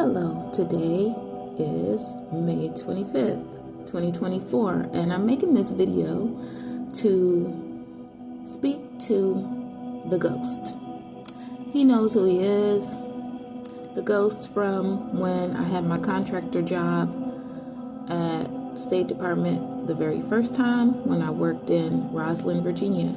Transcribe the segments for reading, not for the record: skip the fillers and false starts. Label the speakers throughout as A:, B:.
A: Hello, today is May 25th, 2024, and I'm making this video to speak to the ghost. He knows who he is. The ghost from when I had my contractor job at State Department the very first time when I worked in Rosslyn, Virginia.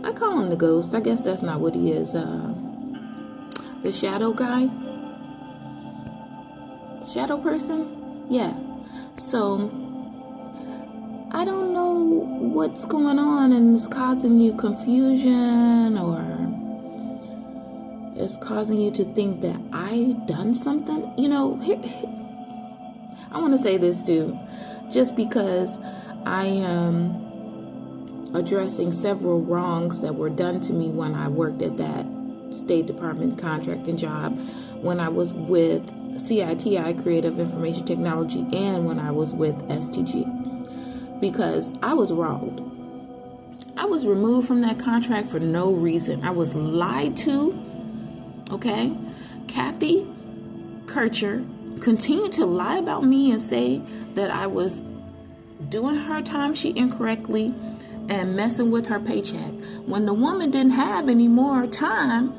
A: I call him the ghost. I guess that's not what he is. The shadow guy. Shadow person? Yeah. So I don't know what's going on and it's causing you confusion or it's causing you to think that I done something. You know, I want to say this too. Just because I am addressing several wrongs that were done to me when I worked at that State Department contracting job, when I was with CITI, Creative Information Technology, and when I was with STG, because I was wronged. I was removed from that contract for no reason. I was lied to, okay? Kathy Kircher continued to lie about me and say that I was doing her timesheet incorrectly and messing with her paycheck when the woman didn't have any more time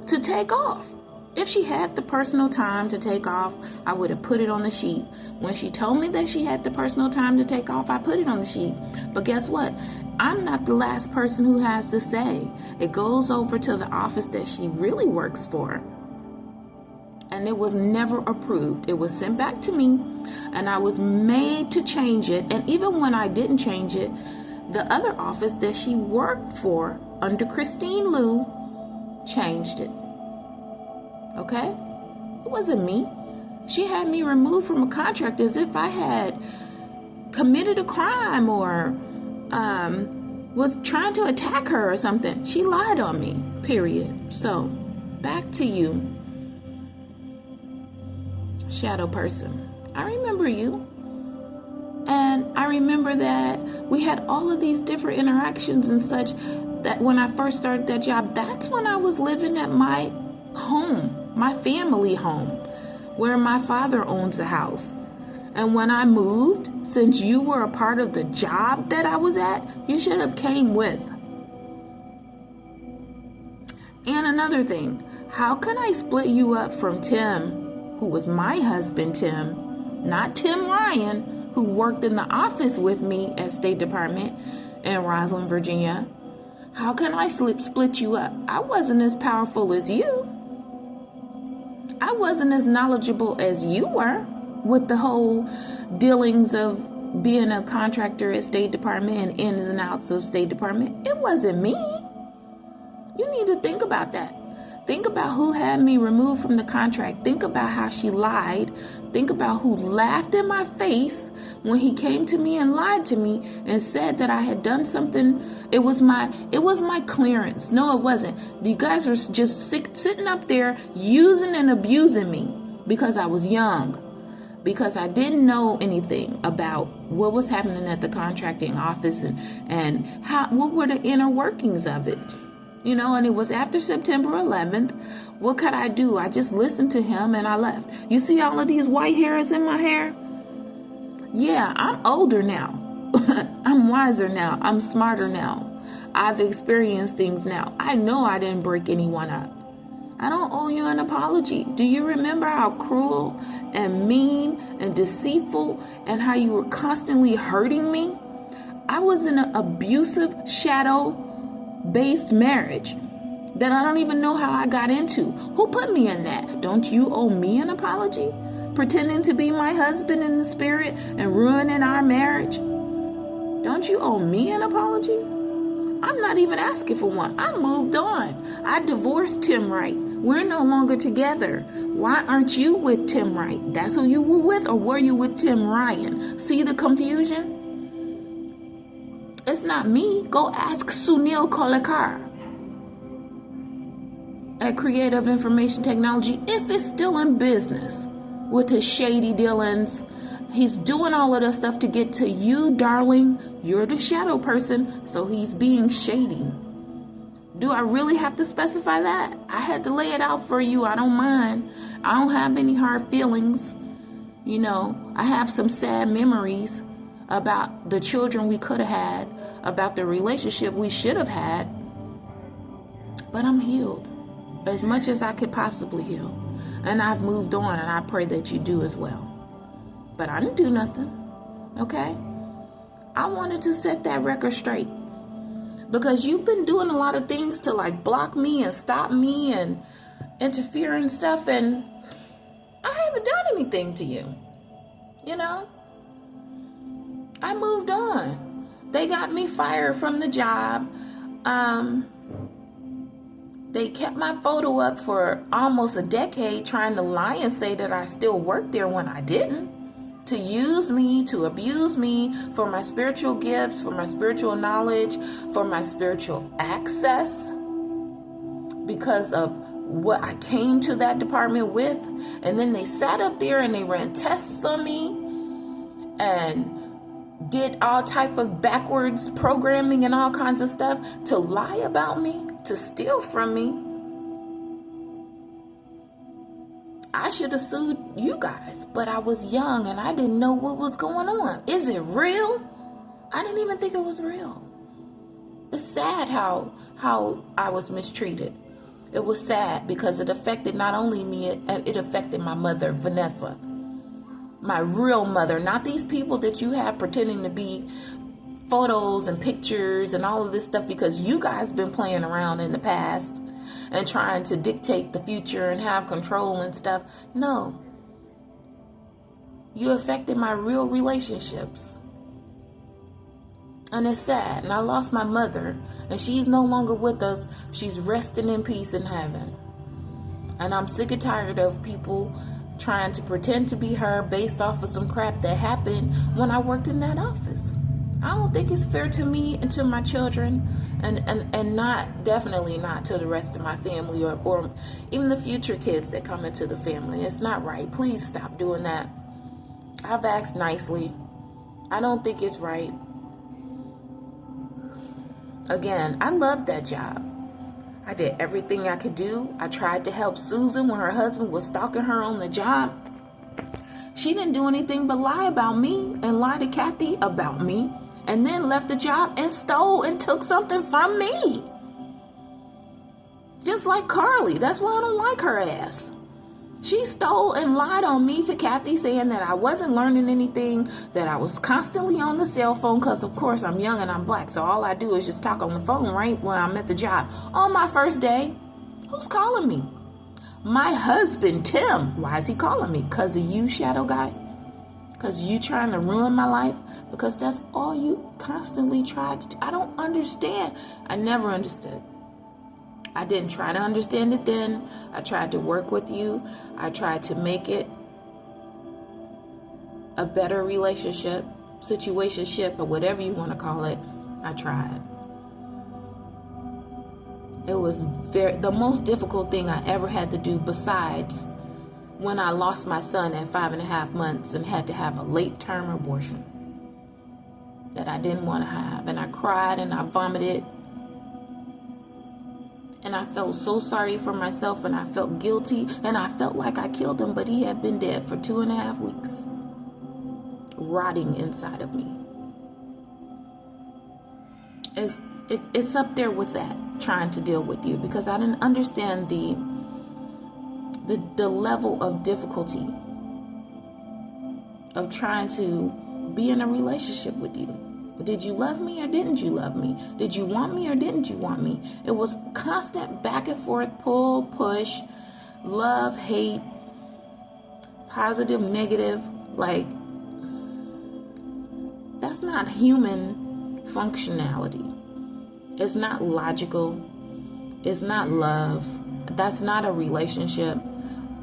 A: to take off. If she had the personal time to take off, I would have put it on the sheet. When she told me that she had the personal time to take off, I put it on the sheet. But guess what? I'm not the last person who has to say. It goes over to the office that she really works for. And it was never approved. It was sent back to me, and I was made to change it. And even when I didn't change it, the other office that she worked for under Christine Liu changed it. Okay? It wasn't me. She had me removed from a contract as if I had committed a crime or was trying to attack her or something. She lied on me, period. So, back to you, shadow person. I remember you. And I remember that we had all of these different interactions and such, that when I first started that job, that's when I was living at my home, my family home, where my father owns a house. And when I moved, since you were a part of the job that I was at, you should have came with. And another thing, how can I split you up from Tim, who was my husband, Tim, not TimRyan, who worked in the office with me at State Department in Rosslyn, Virginia? How can I split you up? I wasn't as powerful as you. I wasn't as knowledgeable as you were with the whole dealings of being a contractor at State Department and ins and outs of State Department. It wasn't me. You need to think about that. Think about who had me removed from the contract. Think about how she lied. Think about who laughed in my face when he came to me and lied to me and said that I had done something. It was my clearance. No, it wasn't. You guys are just sitting up there using and abusing me because I was young, because I didn't know anything about what was happening at the contracting office and what were the inner workings of it. You know, and it was after September 11th. What could I do? I just listened to him and I left. You see all of these white hairs in my hair? Yeah, I'm older now. I'm wiser now. I'm smarter now. I've experienced things now. I know I didn't break anyone up. I don't owe you an apology. Do you remember how cruel and mean and deceitful and how you were constantly hurting me? I was in an abusive shadow-based marriage that I don't even know how I got into. Who put me in that? Don't you owe me an apology? Pretending to be my husband in the spirit and ruining our marriage? Don't you owe me an apology? I'm not even asking for one. I moved on. I divorced Tim Wright. We're no longer together. Why aren't you with Tim Wright? That's who you were with, or were you with TimRyan? See the confusion? It's not me. Go ask Sunil at Creative Information Technology if it's still in business with his shady dealings. He's doing all of that stuff to get to you, darling. You're the shadow person, so he's being shady. Do I really have to specify that? I had to lay it out for you. I don't mind. I don't have any hard feelings. You know, I have some sad memories about the children we could have had, about the relationship we should have had. But I'm healed as much as I could possibly heal. And I've moved on, and I pray that you do as well. But I didn't do nothing, okay? I wanted to set that record straight. Because you've been doing a lot of things to like block me and stop me and interfere and stuff, and I haven't done anything to you. You know? I moved on. They got me fired from the job. They kept my photo up for almost a decade, trying to lie and say that I still worked there when I didn't. To use me, to abuse me for my spiritual gifts, for my spiritual knowledge, for my spiritual access, because of what I came to that department with. And then they sat up there and they ran tests on me and did all type of backwards programming and all kinds of stuff to lie about me, to steal from me. I should have sued you guys, but I was young and I didn't know what was going on. Is it real? I didn't even think it was real. It's sad how I was mistreated. It was sad because it affected not only me, it affected my mother, Vanessa. My real mother, not these people that you have pretending to be photos and pictures and all of this stuff because you guys been playing around in the past and trying to dictate the future and have control and stuff. No. You affected my real relationships. And it's sad. And I lost my mother, and she's no longer with us. She's resting in peace in heaven. And I'm sick and tired of people trying to pretend to be her based off of some crap that happened when I worked in that office. I don't think it's fair to me and to my children, and not, definitely not to the rest of my family or even the future kids that come into the family. It's not right. Please stop doing that. I've asked nicely. I don't think it's right. Again, I loved that job. I did everything I could do. I tried to help Susan when her husband was stalking her on the job. She didn't do anything but lie about me and lie to Kathy about me, and then left the job and stole and took something from me. Just like Carly. That's why I don't like her ass. She stole and lied on me to Kathy, saying that I wasn't learning anything, that I was constantly on the cell phone, because of course I'm young and I'm black, so all I do is just talk on the phone right when I'm at the job. On my first day, who's calling me? My husband, Tim. Why is he calling me? Because of you, shadow guy? Because you trying to ruin my life? Because that's all you constantly tried to do. I don't understand. I never understood. I didn't try to understand it then. I tried to work with you. I tried to make it a better relationship, situationship, or whatever you want to call it. I tried. It was the most difficult thing I ever had to do, besides when I lost my son at 5.5 months and had to have a late-term abortion that I didn't want to have. And I cried and I vomited. And I felt so sorry for myself, and I felt guilty, and I felt like I killed him, but he had been dead for 2.5 weeks, rotting inside of me. It's up there with that, trying to deal with you, because I didn't understand the level of difficulty of trying to be in a relationship with you. Did you love me or didn't you love me? Did you want me or didn't you want me? It was constant back and forth, pull, push, love, hate, positive, negative. Like, that's not human functionality. It's not logical. It's not love. That's not a relationship.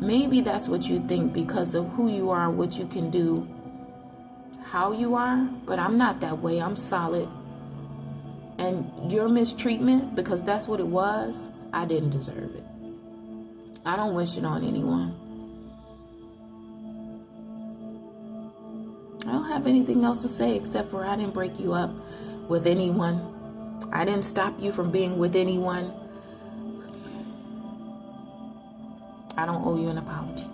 A: Maybe that's what you think because of who you are, what you can do, how you are, but I'm not that way. I'm solid. And your mistreatment, because that's what it was, I didn't deserve it. I don't wish it on anyone. I don't have anything else to say except for I didn't break you up with anyone. I didn't stop you from being with anyone. I don't owe you an apology.